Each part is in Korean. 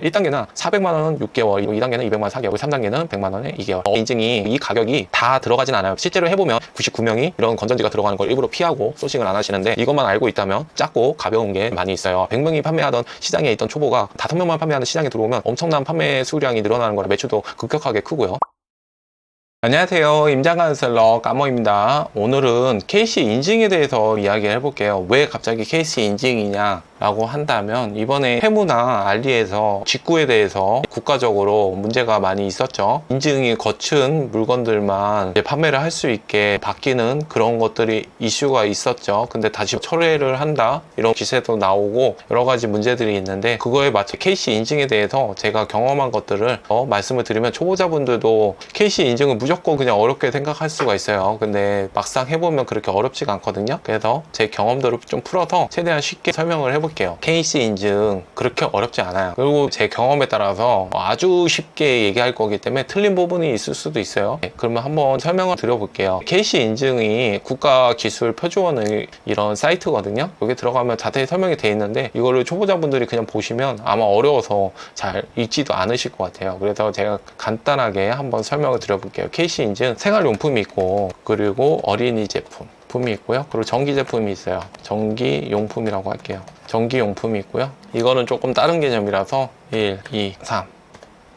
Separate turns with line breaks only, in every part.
1단계는 400만원 6개월, 2단계는 200만원 4개월, 3단계는 100만원에 2개월. 인증이 이 가격이 다 들어가진 않아요. 실제로 해보면 99명이 이런 건전지가 들어가는 걸 일부러 피하고 소싱을 안 하시는데, 이것만 알고 있다면 작고 가벼운 게 많이 있어요. 100명이 판매하던 시장에 있던 초보가 5명만 판매하는 시장에 들어오면 엄청난 판매 수량이 늘어나는 거라 매출도 급격하게 크고요. 안녕하세요, 임장간셀러 까머입니다. 오늘은 KC 인증에 대해서 이야기를 해볼게요. 왜 갑자기 KC 인증이냐 라고 한다면, 이번에 테무나 알리에서 직구에 대해서 국가적으로 문제가 많이 있었죠. 인증이 거친 물건들만 판매를 할 수 있게 바뀌는 그런 것들이 이슈가 있었죠. 근데 다시 철회를 한다 이런 기세도 나오고 여러 가지 문제들이 있는데, 그거에 맞춰 KC 인증에 대해서 제가 경험한 것들을 말씀을 드리면, 초보자분들도 KC 인증은 무조건 그냥 어렵게 생각할 수가 있어요. 근데 막상 해보면 그렇게 어렵지가 않거든요. 그래서 제 경험들을 좀 풀어서 최대한 쉽게 설명을 해볼게요. KC 인증 그렇게 어렵지 않아요. 그리고 제 경험에 따라서 아주 쉽게 얘기할 거기 때문에 틀린 부분이 있을 수도 있어요. 그러면 한번 설명을 드려볼게요. KC 인증이 국가기술표준원의 이런 사이트거든요. 여기 들어가면 자세히 설명이 되어 있는데, 이거를 초보자분들이 그냥 보시면 아마 어려워서 잘 읽지도 않으실 것 같아요. 그래서 제가 간단하게 한번 설명을 드려볼게요. KC 인증 생활용품이 있고, 그리고 어린이 제품이 있고요. 그리고 전기 제품이 있어요. 전기용품이라고 할게요. 전기용품이 있고요. 이거는 조금 다른 개념이라서 1, 2, 3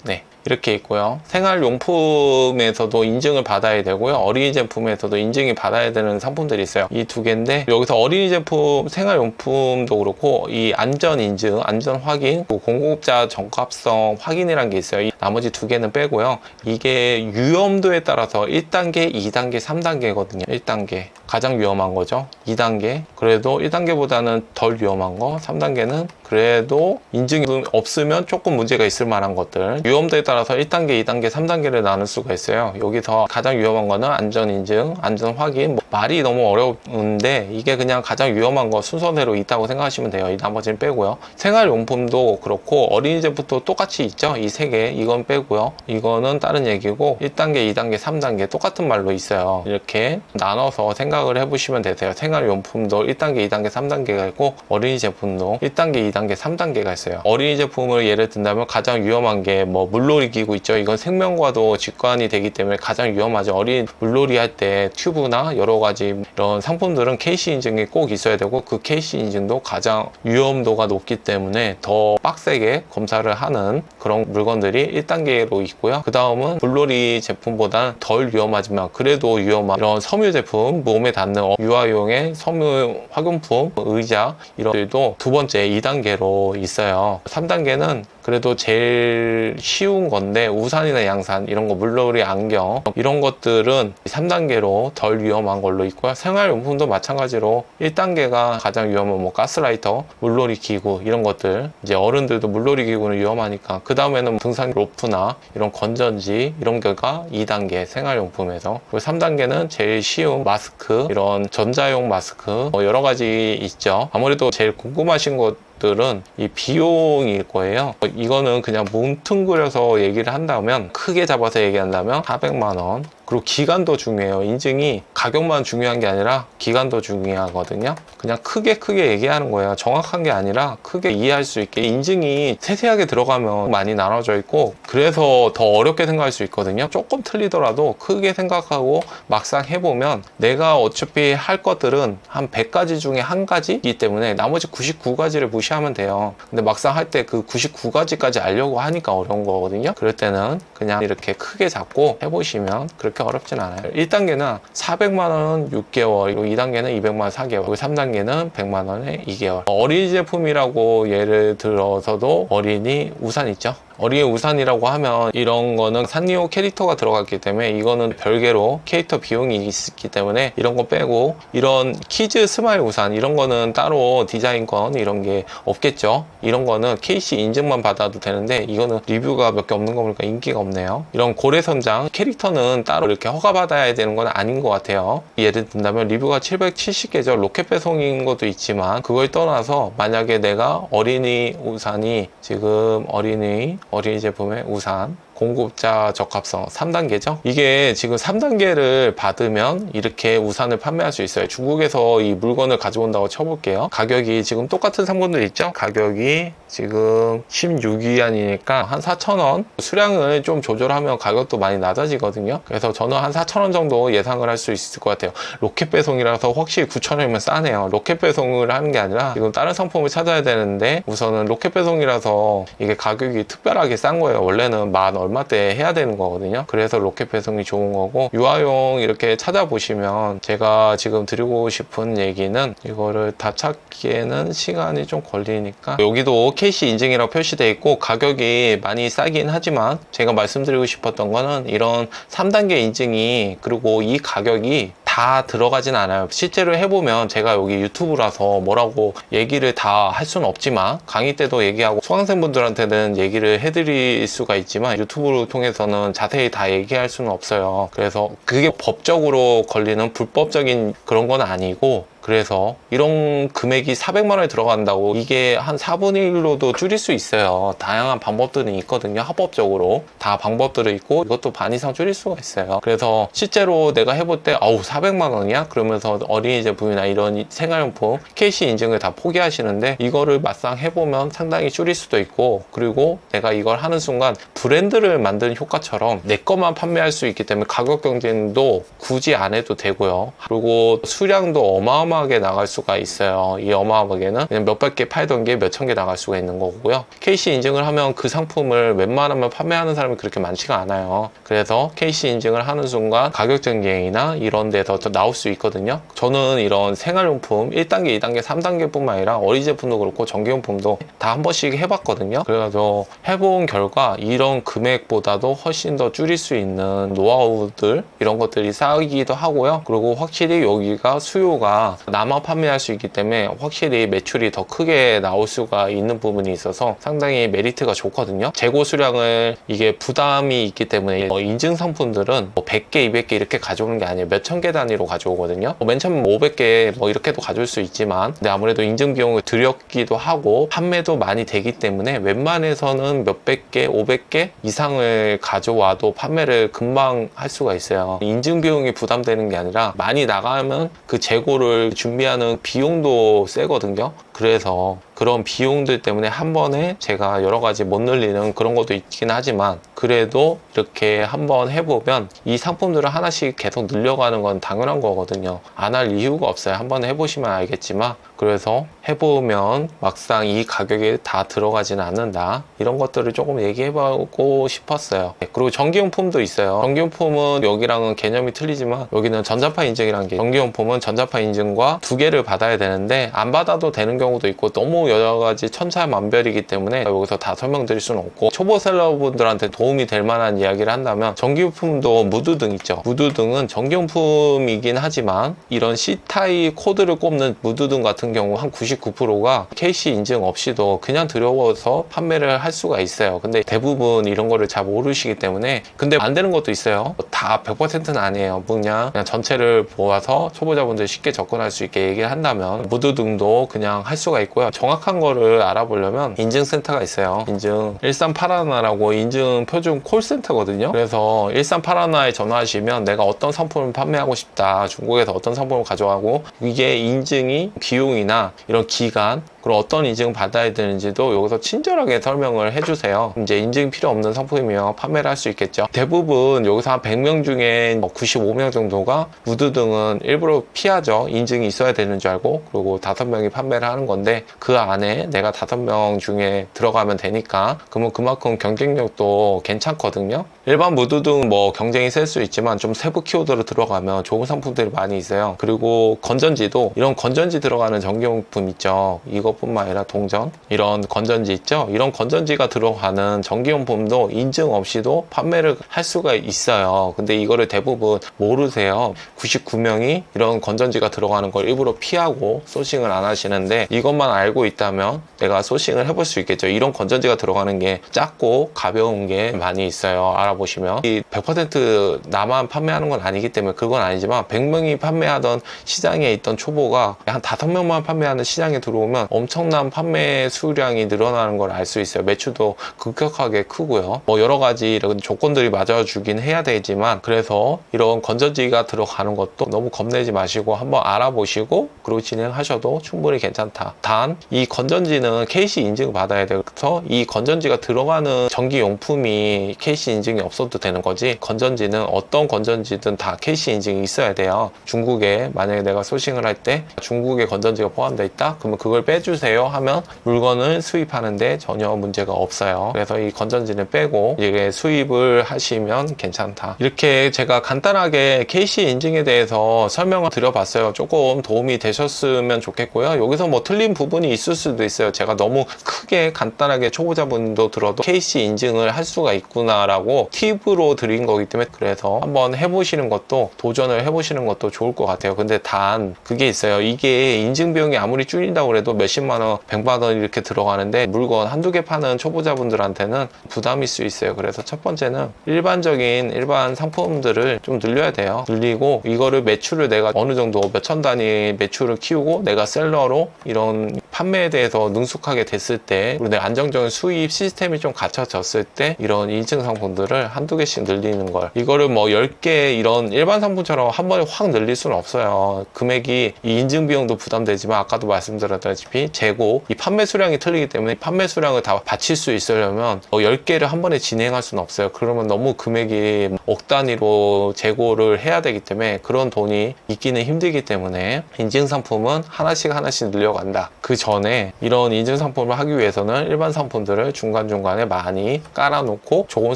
네, 이렇게 있고요. 생활용품에서도 인증을 받아야 되고요. 어린이 제품에서도 인증이 받아야 되는 상품들이 있어요. 이 두 개인데, 여기서 어린이 제품, 생활용품도 그렇고 이 안전 인증, 안전 확인, 공급자 적합성 확인이라는 게 있어요. 이 나머지 두 개는 빼고요. 이게 위험도에 따라서 1단계, 2단계, 3단계거든요. 1단계 가장 위험한 거죠. 2단계 그래도 1단계보다는 덜 위험한 거, 3단계는 그래도 인증이 없으면 조금 문제가 있을 만한 것들. 위험도에 따라서 1단계, 2단계, 3단계를 나눌 수가 있어요. 여기서 가장 위험한 거는 안전인증, 안전확인. 말이 너무 어려운데 이게 그냥 가장 위험한 거 순서대로 있다고 생각하시면 돼요. 이 나머지는 빼고요. 생활용품도 그렇고 어린이 제품도 똑같이 있죠. 이 세 개, 이건 빼고요. 이거는 다른 얘기고, 1단계, 2단계, 3단계 똑같은 말로 있어요. 이렇게 나눠서 생각을 해보시면 되세요. 생활용품도 1단계, 2단계, 3단계가 있고, 어린이 제품도 1단계, 2단계, 3단계가 있어요. 어린이 제품을 예를 든다면 가장 위험한 게 물놀이 기구 있죠. 이건 생명과도 직관이 되기 때문에 가장 위험하죠. 어린 물놀이 할 때 튜브나 여러 가지 이런 상품들은 KC 인증이 꼭 있어야 되고, 그 KC 인증도 가장 위험도가 높기 때문에 더 빡세게 검사를 하는 그런 물건들이 1단계로 있고요. 그 다음은 물놀이 제품보다는 덜 위험하지만 그래도 위험한 이런 섬유 제품, 몸에 닿는 유아용의 섬유 학용품, 의자 이런 것들도 두 번째 2단계로 있어요. 3단계는 그래도 제일 쉬운 건데, 우산이나 양산 이런 거, 물놀이 안경 이런 것들은 3단계로 덜 위험한 걸로 있고요. 생활용품도 마찬가지로 1단계가 가장 위험한 가스라이터, 물놀이 기구 이런 것들. 이제 어른들도 물놀이 기구는 위험하니까 그 다음에는 등산 로프나 이런 건전지 이런 게가 2단계 생활용품에서, 그리고 3단계는 제일 쉬운 마스크, 이런 전자용 마스크 여러 가지 있죠. 아무래도 제일 궁금하신 것들은 이 비용일 거예요. 이거는 그냥 뭉뚱그려서 얘기를 한다면, 크게 잡아서 얘기한다면 400만원. 그리고 기간도 중요해요. 인증이 가격만 중요한 게 아니라 기간도 중요하거든요. 그냥 크게 얘기하는 거예요. 정확한 게 아니라 크게 이해할 수 있게. 인증이 세세하게 들어가면 많이 나눠져 있고, 그래서 더 어렵게 생각할 수 있거든요. 조금 틀리더라도 크게 생각하고 막상 해보면, 내가 어차피 할 것들은 한 100가지 중에 한 가지이기 때문에 나머지 99가지를 무시하면 돼요. 근데 막상 할 때 그 99가지까지 알려고 하니까 어려운 거거든요. 그럴 때는 그냥 이렇게 크게 잡고 해보시면 그렇게 어렵진 않아요. 1단계는 400만원 6개월, 그리고 2단계는 200만원 4개월, 그리고 3단계는 100만원에 2개월. 어린이 제품이라고 예를 들어서도 어린이 우산 있죠. 어린이 우산이라고 하면 이런 거는 산리오 캐릭터가 들어갔기 때문에 이거는 별개로 캐릭터 비용이 있기 때문에 이런 거 빼고, 이런 키즈 스마일 우산 이런 거는 따로 디자인권 이런 게 없겠죠. 이런 거는 KC 인증만 받아도 되는데, 이거는 리뷰가 몇 개 없는 거 보니까 인기가 없네요. 이런 고래선장 캐릭터는 따로 이렇게 허가받아야 되는 건 아닌 것 같아요. 예를 든다면 리뷰가 770개죠. 로켓 배송인 것도 있지만, 그걸 떠나서 만약에 내가 어린이 우산이 지금 어린이 제품의 우산 공급자 적합성 3단계죠. 이게 지금 3단계를 받으면 이렇게 우산을 판매할 수 있어요. 중국에서 이 물건을 가져온다고 쳐볼게요. 가격이 지금 똑같은 상품들 있죠? 가격이 지금 16위안이니까 한 4,000원. 수량을 좀 조절하면 가격도 많이 낮아지거든요. 그래서 저는 한 4,000원 정도 예상을 할 수 있을 것 같아요. 로켓 배송이라서 확실히 9,000원이면 싸네요. 로켓 배송을 하는 게 아니라 지금 다른 상품을 찾아야 되는데 우선은 로켓 배송이라서 이게 가격이 특별하게 싼 거예요. 원래는 만 얼마대 해야 되는 거거든요. 그래서 로켓 배송이 좋은 거고, 유아용 이렇게 찾아보시면 제가 지금 드리고 싶은 얘기는, 이거를 다 찾기에는 시간이 좀 걸리니까 여기도 KC 인증이라고 표시되어 있고 가격이 많이 싸긴 하지만, 제가 말씀드리고 싶었던 거는 이런 3단계 인증이, 그리고 이 가격이 다 들어가진 않아요. 실제로 해보면, 제가 여기 유튜브라서 뭐라고 얘기를 다 할 수는 없지만 강의 때도 얘기하고 수강생분들한테는 얘기를 해드릴 수가 있지만 유튜브를 통해서는 자세히 다 얘기할 수는 없어요. 그래서 그게 법적으로 걸리는 불법적인 그런 건 아니고, 그래서 이런 금액이 400만 원에 들어간다고 이게 한 4분의 1로도 줄일 수 있어요. 다양한 방법들은 있거든요. 합법적으로 다 방법들은 있고, 이것도 반 이상 줄일 수가 있어요. 그래서 실제로 내가 해볼 때 400만 원이야? 그러면서 어린이 제품이나 이런 생활용품 KC 인증을 다 포기하시는데, 이거를 막상 해보면 상당히 줄일 수도 있고, 그리고 내가 이걸 하는 순간 브랜드를 만드는 효과처럼 내 것만 판매할 수 있기 때문에 가격 경쟁도 굳이 안 해도 되고요. 그리고 수량도 어마어마하게 나갈 수가 있어요. 이 어마어마하게는 그냥 몇백 개 팔던 게 몇천 개 나갈 수가 있는 거고요. KC 인증을 하면 그 상품을 웬만하면 판매하는 사람이 그렇게 많지가 않아요. 그래서 KC 인증을 하는 순간 가격 경쟁이나 이런 데서 더 나올 수 있거든요. 저는 이런 생활용품 1단계, 2단계, 3단계 뿐만 아니라 어린이 제품도 그렇고 전기용품도 다 한 번씩 해봤거든요. 그래서 해본 결과 이런 금액보다도 훨씬 더 줄일 수 있는 노하우들, 이런 것들이 쌓이기도 하고요. 그리고 확실히 여기가 수요가 남아 판매할 수 있기 때문에 확실히 매출이 더 크게 나올 수가 있는 부분이 있어서 상당히 메리트가 좋거든요. 재고 수량을, 이게 부담이 있기 때문에 인증 상품들은 100개, 200개 이렇게 가져오는 게 아니에요. 몇천 개 단위로 가져오거든요. 맨 처음 500개 이렇게도 가져올 수 있지만, 근데 아무래도 인증 비용을 들였기도 하고 판매도 많이 되기 때문에 웬만해서는 몇백 개, 500개 이상을 가져와도 판매를 금방 할 수가 있어요. 인증 비용이 부담되는 게 아니라 많이 나가면 그 재고를 준비하는 비용도 세거든요. 그래서 그런 비용들 때문에 한 번에 제가 여러 가지 못 늘리는 그런 것도 있긴 하지만, 그래도 이렇게 한번 해보면 이 상품들을 하나씩 계속 늘려가는 건 당연한 거거든요. 안 할 이유가 없어요. 한번 해보시면 알겠지만, 그래서 해보면 막상 이 가격에 다 들어가지는 않는다, 이런 것들을 조금 얘기해보고 싶었어요. 그리고 전기용품도 있어요. 전기용품은 여기랑은 개념이 틀리지만, 여기는 전자파 인증이라는 게, 전기용품은 전자파 인증과 2개를 받아야 되는데 안 받아도 되는 경우도 있고, 너무 여러 가지 천차만별이기 때문에 여기서 다 설명드릴 수는 없고, 초보 셀러분들한테 도움이 될 만한 이야기를 한다면, 전기용품도 무드등 있죠. 무드등은 전기용품이긴 하지만 이런 C타입 코드를 꼽는 무드등 같은 경우 한 99%가 KC 인증 없이도 그냥 들여서 판매를 할 수가 있어요. 근데 대부분 이런 거를 잘 모르시기 때문에, 근데 안 되는 것도 있어요. 다 100%는 아니에요. 그냥 전체를 보아서 초보자분들 쉽게 접근할 수 있게 얘기를 한다면 무드등도 그냥 할 수가 있고요. 정확한 거를 알아보려면 인증센터가 있어요. 인증 1381라고 인증 표준 콜센터거든요. 그래서 1381에 전화하시면 내가 어떤 상품을 판매하고 싶다, 중국에서 어떤 상품을 가져가고 이게 인증이 비용이나 이런 기간, 그리고 어떤 인증 받아야 되는지도 여기서 친절하게 설명을 해주세요. 이제 인증 필요 없는 상품이면 판매를 할 수 있겠죠. 대부분 여기서 한 100명 중에 95명 정도가 무드등은 일부러 피하죠. 인증이 있어야 되는 줄 알고. 그리고 5명이 판매를 하는 건데, 그 안에 내가 5명 중에 들어가면 되니까, 그러면 그만큼 경쟁력도 괜찮거든요. 일반 무드등 경쟁이 셀 수 있지만 좀 세부 키워드로 들어가면 좋은 상품들이 많이 있어요. 그리고 건전지도, 이런 건전지 들어가는 전기용품 있죠. 이것뿐만 아니라 동전, 이런 건전지 있죠. 이런 건전지가 들어가는 전기용품도 인증 없이도 판매를 할 수가 있어요. 근데 이거를 대부분 모르세요. 99명이 이런 건전지가 들어가는 걸 일부러 피하고 소싱을 안 하시는데, 이것만 알고 있다면 내가 소싱을 해볼 수 있겠죠. 이런 건전지가 들어가는 게 작고 가벼운 게 많이 있어요. 알아보시면 이 100% 나만 판매하는 건 아니기 때문에 그건 아니지만 100명이 판매하던 시장에 있던 초보가 한 5명만 판매하는 시장에 들어오면 엄청난 판매 수량이 늘어나는 걸 알 수 있어요. 매출도 급격하게 크고요. 뭐 여러 가지 이런 조건들이 맞아주긴 해야 되지만, 그래서 이런 건전지가 들어가는 것도 너무 겁내지 마시고 한번 알아보시고 그리고 진행하셔도 충분히 괜찮다. 단 이 건전지는 KC 인증 받아야 돼서 이 건전지가 들어가는 전기용품이 KC 인증이 없어도 되는 거지, 건전지는 어떤 건전지든 다 KC 인증이 있어야 돼요. 중국에 만약에 내가 소싱을 할 때 중국의 건전지가 포함되어 있다? 그러면 그걸 빼주세요 하면 물건을 수입하는데 전혀 문제가 없어요. 그래서 이 건전지는 빼고 이게 수입을 하시면 괜찮다. 이렇게 제가 간단하게 KC 인증에 대해서 설명을 드려봤어요. 조금 도움이 되셨으면 좋겠고요. 여기서 뭐 틀린 부분이 있을 수도 있어요. 제가 너무 크게 간단하게 초보자분도 들어도 KC 인증을 할 수가 있구나라고 팁으로 드린 거기 때문에, 그래서 한번 해보시는 것도, 도전을 해보시는 것도 좋을 것 같아요. 근데 단 그게 있어요. 이게 인증 비용이 아무리 줄인다고 해도 몇십만 원, 100만 원 이렇게 들어가는데 물건 한두 개 파는 초보자분들한테는 부담일 수 있어요. 그래서 첫 번째는 일반 상품들을 좀 늘려야 돼요. 늘리고 이거를 매출을 내가 어느 정도 몇천 단위 매출을 키우고 내가 셀러로 이런 판매에 대해서 능숙하게 됐을 때, 그리고 내 안정적인 수입 시스템이 좀 갖춰졌을 때 이런 인증 상품들을 한두 개씩 늘리는 걸, 이거를 뭐 10개 이런 일반 상품처럼 한 번에 확 늘릴 수는 없어요. 금액이, 이 인증 비용도 부담되지만 아까도 말씀드렸다시피 재고, 이 판매 수량이 틀리기 때문에 판매 수량을 다 바칠 수 있으려면 10개를 한 번에 진행할 수는 없어요. 그러면 너무 금액이 억 단위로 재고를 해야 되기 때문에 그런 돈이 있기는 힘들기 때문에 인증 상품은 하나씩 늘려간다. 그 전에 이런 인증 상품을 하기 위해서는 일반 상품들을 중간중간에 많이 깔아놓고 좋은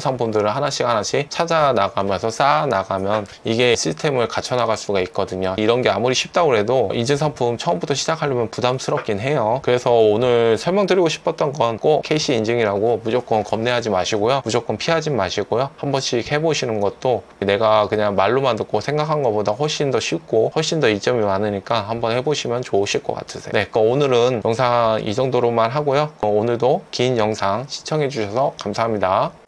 상품들을 하나씩 찾아 나가면서 쌓아 나가면 이게 시스템을 갖춰 나갈 수가 있거든요. 이런 게 아무리 쉽다고 해도 인증 상품 처음부터 시작하려면 부담스럽긴 해요. 그래서 오늘 설명드리고 싶었던 건 꼭 KC 인증이라고 무조건 겁내하지 마시고요. 무조건 피하지 마시고요. 한 번씩 해보시는 것도 내가 그냥 말로만 듣고 생각한 것보다 훨씬 더 쉽고 훨씬 더 이점이 많으니까 한번 해보시면 좋으실 것 같으세요. 네, 오늘은 영상 이 정도로만 하고요. 오늘도 긴 영상 시청해 주셔서 감사합니다.